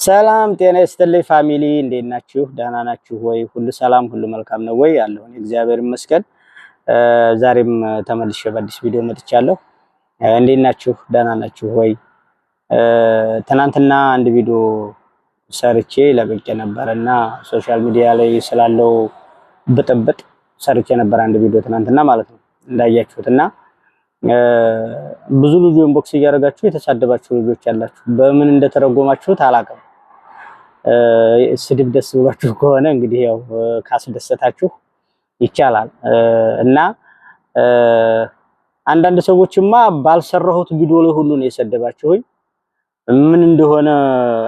ሰላም ጤና ይስጥልኝ ፋሚሊ እንዴት ናችሁ? ደህና ናችሁ ወይ? ሁሉ ሰላም ሁሉ መልካም ነው ወይ? ያለው እግዚአብሔር ይመስገን። ዛሬም ተመልሼ በአዲስ ቪዲዮ መጥቻለሁ። እንዴት ናችሁ? ደህና ናችሁ ወይ? ትናንትና አንድ ቪዲዮ ሰርቼ ለቅቄ ነበርና ሶሻል ሚዲያ ላይ ስላለው ብጥብጥ ሰርቼ ነበር አንድ ቪዲዮ ትናንትና ማለት ነው እንዳያችሁትና ብዙ ልጆች ኢንቦክስ እያደረጋችሁ የተሳደባችሁ ልጆች ያላችሁ በምን እንደተረጎማችሁት አላውቅም። ስድብ ደስ ብሏችሁ ከሆነ እንግዲህ ያው ካስደሰታችሁ ይቻላል እና አንዳንድ ሰዎችማ ባልሰራሁት ቪዲዮ ላይ ሁሉ ነው የሰደባችሁኝ። ምን እንደሆነ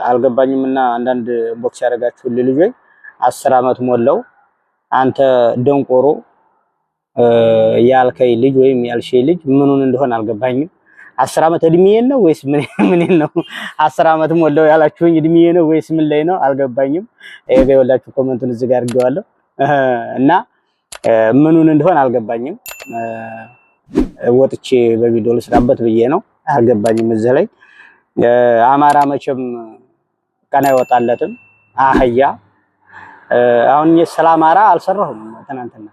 አልገባኝምና አንዳንድ ኢንቦክስ ያደረጋችሁ ልጆች 10 አመት ሞላው አንተ ደንቆሮ ያልከይ ልጅ ወይም ያልሽይ ልጅ ምኑን እንደሆነ አልገባኝም። 10 አመት እድሜዬን ነው ወይስ ምን ነው? 10 አመት ሞላው ያላችሁኝ እድሜዬ ነው ወይስ ምን ላይ ነው አልገባኝም። ይኸውላችሁ ኮሜንቱን እዚህ ጋር አድርጌዋለሁ እና ምኑን እንደሆነ አልገባኝም። ወጥቼ በቪዲዮ ልስራበት ብዬ ነው አልገባኝም። እዚህ ላይ አማራ መቼም ቀና ይወጣለትም አህያ። አሁን ስለ አማራ አልሰራሁም ትናንትና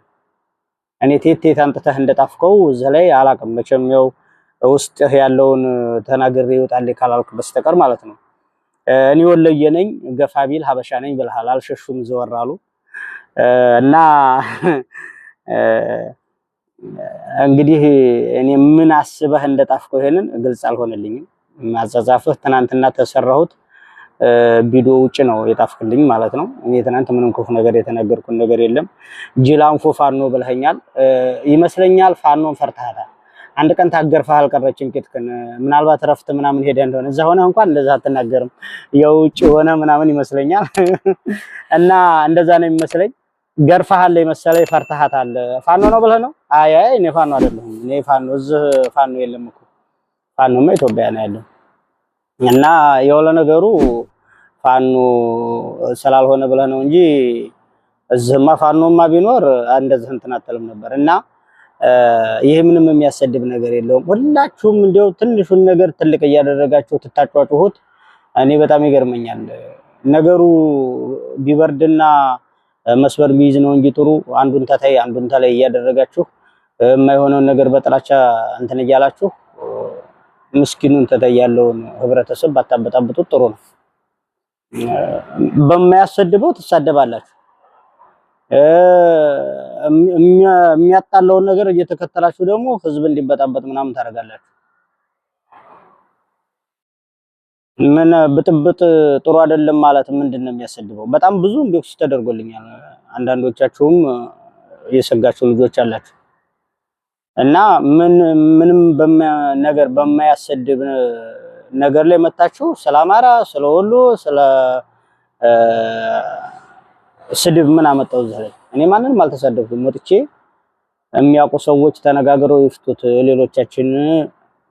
እኔ ቴቴ አንጥተህ እንደጣፍከው እዚህ ላይ አላቅም። መቼም ያው ውስጥህ ያለውን ተናግሬ ይወጣል ካላልክ በስተቀር ማለት ነው። እኔ ወለየ ነኝ ገፋቢል ሀበሻ ነኝ ብለሃል። አልሸሹም ዘወራሉ እና እንግዲህ እኔ ምን አስበህ እንደጣፍከው ይሄንን ግልጽ አልሆነልኝም። ማዛዛፍህ ትናንትና ተሰራሁት ቪዲዮ ውጭ ነው የጣፍክልኝ ማለት ነው። እኔ ትናንት ምንም ክፉ ነገር የተናገርኩት ነገር የለም። ጅላንፎ ፋኖ ብለኸኛል ይመስለኛል። ፋኖን ፈርተሃታል። አንድ ቀን ታገርፈህ አልቀረችም ቂጥክን። ምናልባት ረፍት ምናምን ሄደ እንደሆነ እዛ ሆነ እንኳን እንደዛ አትናገርም። የውጭ ሆነ ምናምን ይመስለኛል እና እንደዛ ነው የሚመስለኝ። ገርፈሃል ይመስለኝ ፈርተሃታል። ፋኖ ነው ብለህ ነው? አይ እኔ ፋኖ አይደለሁም። እኔ ፋኖ እዚህ ፋኖ የለም እኮ ፋኖማ ኢትዮጵያ ነው ያለው እና የወለ ነገሩ ፋኖ ስላልሆነ ብለህ ነው እንጂ እዚህማ ፋኖማ ቢኖር እንደዚህ እንትን አትልም ነበር። እና ይሄ ምንም የሚያሰድብ ነገር የለውም። ሁላችሁም እንደው ትንሹን ነገር ትልቅ እያደረጋችሁ ትታጫጩሁት እኔ በጣም ይገርመኛል። ነገሩ ቢበርድና መስበር ቢይዝ ነው እንጂ ጥሩ አንዱን ተታይ አንዱን ተላይ እያደረጋችሁ የማይሆነውን ነገር በጥላቻ እንትን እያላችሁ ምስኪኑን ተታይ ያለውን ህብረተሰብ ባታበጣብጡት ጥሩ ነው። በማያሰድበው ትሳደባላችሁ። የሚያጣላውን ነገር እየተከተላችሁ ደግሞ ህዝብ እንዲበጣበጥ ምናምን ታደርጋላችሁ። ምን ብጥብጥ ጥሩ አይደለም ማለት ምንድነው የሚያሰድበው? በጣም ብዙ ኢንቦክስ ተደርጎልኛል። አንዳንዶቻችሁም የሰጋችሁ ልጆች አላችሁ እና ምንም ነገር በማያሰድብ ነገር ላይ መጣችሁ ስለ አማራ ስለ ወሎ ስለ ስድብ ምን አመጣው እዚህ ላይ? እኔ ማንንም አልተሳደብኩም። ወጥቼ የሚያውቁ ሰዎች ተነጋግረው ይፍቱት፣ ሌሎቻችን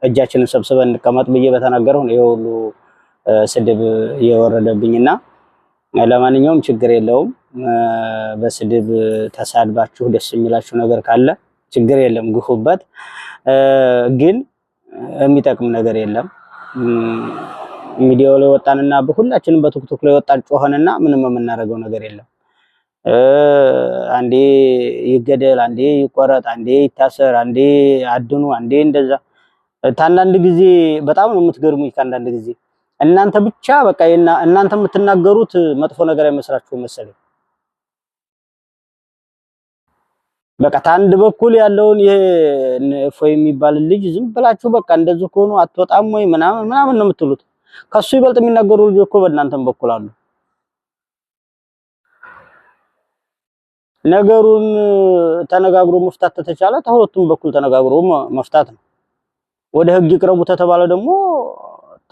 እጃችንን ሰብስበን እንቀመጥ ብዬ በተናገረው ነው የሁሉ ስድብ የወረደብኝና ለማንኛውም ችግር የለውም። በስድብ ተሳድባችሁ ደስ የሚላችሁ ነገር ካለ ችግር የለም ግፉበት። ግን የሚጠቅም ነገር የለም። ሚዲያው ላይ ወጣንና በሁላችንም በቲክቶክ ላይ ወጣን ጮኸንና ምንም የምናደርገው ነገር የለም። አንዴ ይገደል፣ አንዴ ይቆረጥ፣ አንዴ ይታሰር፣ አንዴ አድኑ፣ አንዴ እንደዛ። ታንዳንድ ጊዜ በጣም ነው የምትገርሙኝ። ካንዳንድ ጊዜ እናንተ ብቻ በቃ እናንተ የምትናገሩት መጥፎ ነገር አይመስላችሁም መሰለኝ። በቃ ታንድ በኩል ያለውን ይሄ ፎይ የሚባል ልጅ ዝም ብላችሁ በቃ እንደዚህ ከሆኑ አትወጣም ወይ ምናምን ነው የምትሉት። ከሱ ይበልጥ የሚናገሩ ልጆች እኮ በእናንተም በኩል አሉ። ነገሩን ተነጋግሮ መፍታት ተቻለ ተሁለቱም በኩል ተነጋግሮ መፍታት ነው። ወደ ህግ ይቅረቡ ተተባለ ደግሞ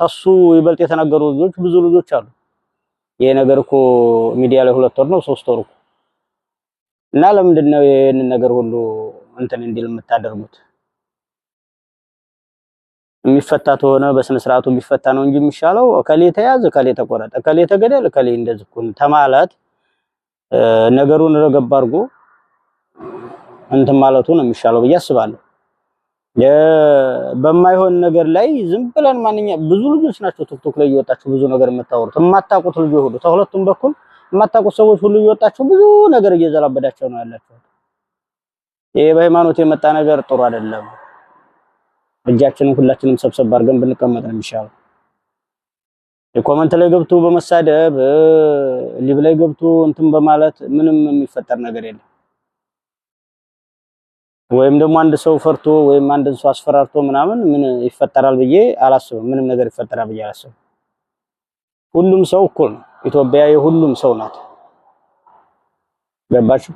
ተሱ ይበልጥ የተናገሩ ልጆች ብዙ ልጆች አሉ። ይሄ ነገር እኮ ሚዲያ ላይ 2 ወር ነው 3 ወር እኮ እና ለምንድን ነው ይሄንን ነገር ሁሉ እንትን እንዲል የምታደርጉት? የሚፈታ ሆነ በስነ ስርዓቱ ቢፈታ ነው እንጂ የሚሻለው እከሌ ተያዘ እከሌ ተቆረጠ እከሌ ተገደለ እከሌ እንደዚህ እኮ ተማላት ነገሩን ረገብ አድርጎ እንትን ማለቱ ነው የሚሻለው ብዬ አስባለሁ። በማይሆን ነገር ላይ ዝም ብለን ብዙ ልጆች ናቸው ቲክቶክ ላይ እየወጣችሁ ብዙ ነገር የምታወሩት የማታውቁት ልጆች ሁሉ ተሁለቱም በኩል የማታውቁት ሰዎች ሁሉ እየወጣችሁ ብዙ ነገር እየዘላበዳቸው ነው ያላችሁ። ይሄ በሃይማኖት የመጣ ነገር ጥሩ አይደለም። እጃችንን ሁላችንም ሰብሰብ አድርገን ብንቀመጥ ነው የሚሻለው። የኮመንት ላይ ገብቶ በመሳደብ ሊብ ላይ ገብቶ እንትን በማለት ምንም የሚፈጠር ነገር የለም። ወይም ደግሞ አንድ ሰው ፈርቶ ወይም አንድን ሰው አስፈራርቶ ምናምን ምን ይፈጠራል ብዬ አላስብም። ምንም ነገር ይፈጠራል ብዬ አላስብም። ሁሉም ሰው እኩል ነው። ኢትዮጵያ የሁሉም ሰው ናት። ገባችሁ?